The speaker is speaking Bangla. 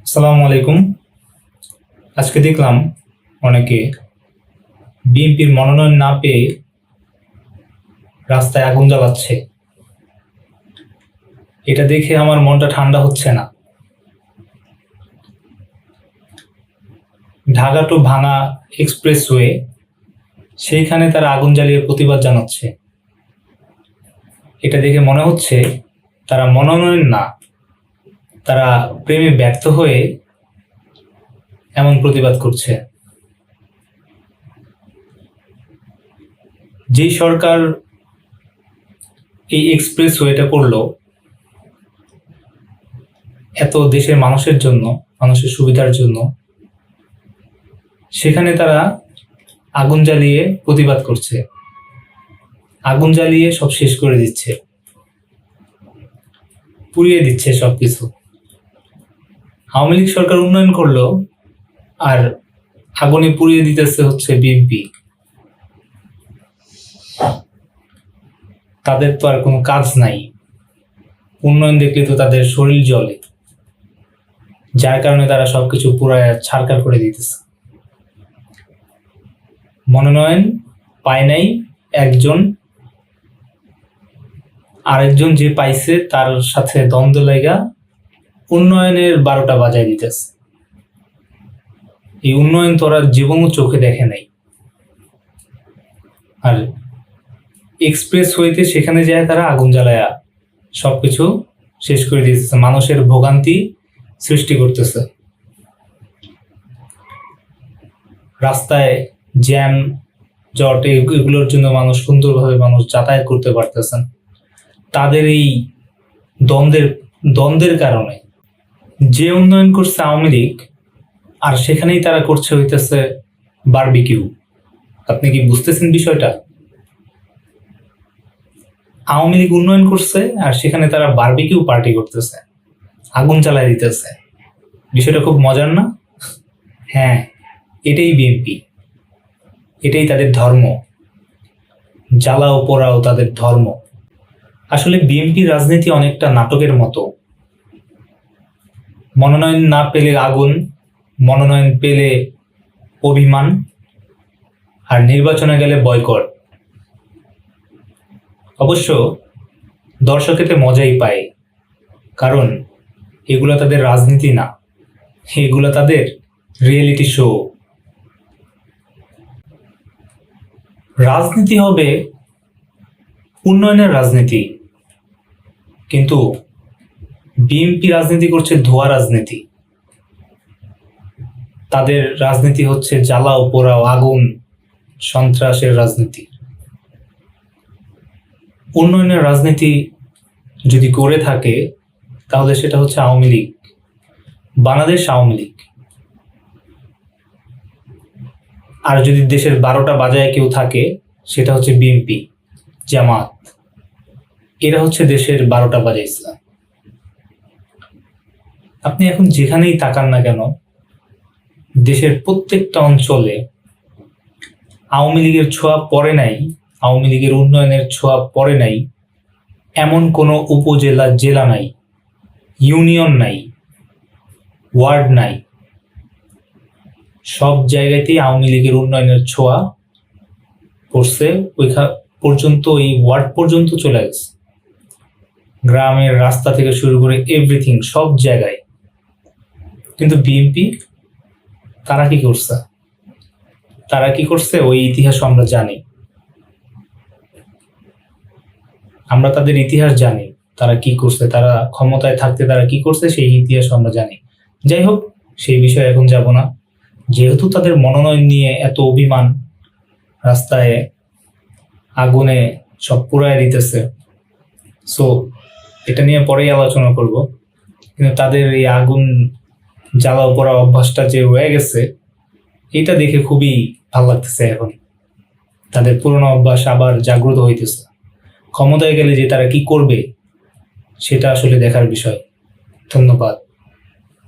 আসসালামু আলাইকুম। আজকে দেখলাম অনেকে বিএনপির মনোনয়ন না পেয়ে রাস্তায় আগুন জ্বালাচ্ছে। এটা দেখে আমার মনটা ঠান্ডা হচ্ছে না। ঢাকা টু ভাঙা এক্সপ্রেসওয়ে, সেইখানে তারা আগুন জ্বালিয়ে প্রতিবাদ জানাচ্ছে। এটা দেখে মনে হচ্ছে তারা মনোনয়ন না, তারা প্রেমে ব্যর্থ হয়ে এমন প্রতিবাদ করছে। যেই সরকার এই এক্সপ্রেসওয়েটা করলো এত দেশের মানুষের জন্য, মানুষের সুবিধার জন্য, সেখানে তারা আগুন জ্বালিয়ে প্রতিবাদ করছে, আগুন জ্বালিয়ে সব শেষ করে দিচ্ছে, পুড়িয়ে দিচ্ছে সবকিছু। আওয়ামী লীগ সরকার উন্নয়ন করলো আর আগুনে পুড়িয়ে দিতেছে হচ্ছে বিএনপি। তাদের তো আর কোনো কাজ নাই, উন্নয়ন দেখলে তো তাদের শরীর জ্বলে, যার কারণে তারা সবকিছু পুরায় ছারখার করে দিতেছে। মনোনয়ন পায় নাই একজন, আরেকজন যে পাইছে তার সাথে দ্বন্দ্ব লাগা উন্নয়নের 12টা বাজায় দিতেছে। এই উন্নয়ন তোরা জীবনও চোখে দেখে নাই। আর এক্সপ্রেস হইতে সেখানে যায় তারা আগুন জ্বালায়া সবকিছু শেষ করে দিতেছে, মানুষের ভোগান্তি সৃষ্টি করতেছে। রাস্তায় জ্যাম জট এগুলোর জন্য মানুষ সুন্দরভাবে যাতায়াত করতে পারতেছেন। তাদের এই দ্বন্দ্বের কারণে যে উন্নয়ন করছে আওয়ামী লীগ, আর সেখানেই তারা করছে হইতেছে বারবিকিউ। আপনি কি বুঝতেছেন বিষয়টা? আওয়ামী লীগ উন্নয়ন করছে আর সেখানে তারা বারবিকিউ পার্টি করতেছে, আগুন জ্বালায় দিতেছে। বিষয়টা খুব মজার না? হ্যাঁ, এটাই বিএনপি, এটাই তাদের ধর্ম। জ্বালাও পোড়াও তাদের ধর্ম। আসলে বিএনপি রাজনীতি অনেকটা নাটকের মতো। মনোনয়ন না পেলে আগুন, মনোনয়ন পেলে অভিমান, আর নির্বাচনে গেলে বয়কট। অবশ্য দর্শক এতে মজাই পায়, কারণ এগুলো তাদের রাজনীতি না, এগুলো তাদের রিয়েলিটি শো। রাজনীতি হবে উন্নয়নের রাজনীতি, কিন্তু বিএনপি রাজনীতি করছে ধোয়া রাজনীতি। তাদের রাজনীতি হচ্ছে জ্বালাও পোড়াও, আগুন, সন্ত্রাসের রাজনীতি। উন্নয়নের রাজনীতি যদি করে থাকে তাহলে সেটা হচ্ছে আওয়ামী লীগ, বাংলাদেশ আওয়ামী লীগ। আর যদি দেশের 12টা বাজায় কেউ থাকে সেটা হচ্ছে বিএনপি, জামাত। এরা হচ্ছে দেশের 12টা বাজাইছে। আপনি এখন যেখানেই তাকান না কেন, দেশের প্রত্যেকটা অঞ্চলে আওয়ামী লীগের ছোঁয়া পড়ে নাই, আওয়ামী লীগের উন্নয়নের ছোঁয়া পড়ে নাই এমন কোনো উপজেলা, জেলা নাই, ইউনিয়ন নাই, ওয়ার্ড নাই। সব জায়গাতেই আওয়ামী লীগের উন্নয়নের ছোঁয়া পড়ছে, ওইখান পর্যন্ত, এই ওয়ার্ড পর্যন্ত চলে গেছে। গ্রামের রাস্তা থেকে শুরু করে এভরিথিং, সব জায়গায়। কিন্তু বিএনপি তারা কি করছে? তারা কি করছে ওই ইতিহাস আমরা জানি, আমরা তাদের ইতিহাস জানি, তারা কি করছে, তারা ক্ষমতায় থাকতে তারা কি করছে সেই ইতিহাস আমরা জানি। যাই হোক, সেই বিষয়ে এখন যাব না। যেহেতু তাদের মনোনয়ন নিয়ে এত অভিমান, রাস্তায় আগুনে সব পুড়ায় দিতেছে, সো এটা নিয়ে পরেই আলোচনা করব। কিন্তু তাদের এই আগুন জ্বালাও পড়া অভ্যাসটা যে রয়ে গেছে, এটা দেখে খুবই ভালো লাগতেছে। এখন তাদের পুরনো অভ্যাস আবার জাগ্রত হইতেছে। ক্ষমতায় গেলে যে তারা কি করবে সেটা আসলে দেখার বিষয়। ধন্যবাদ।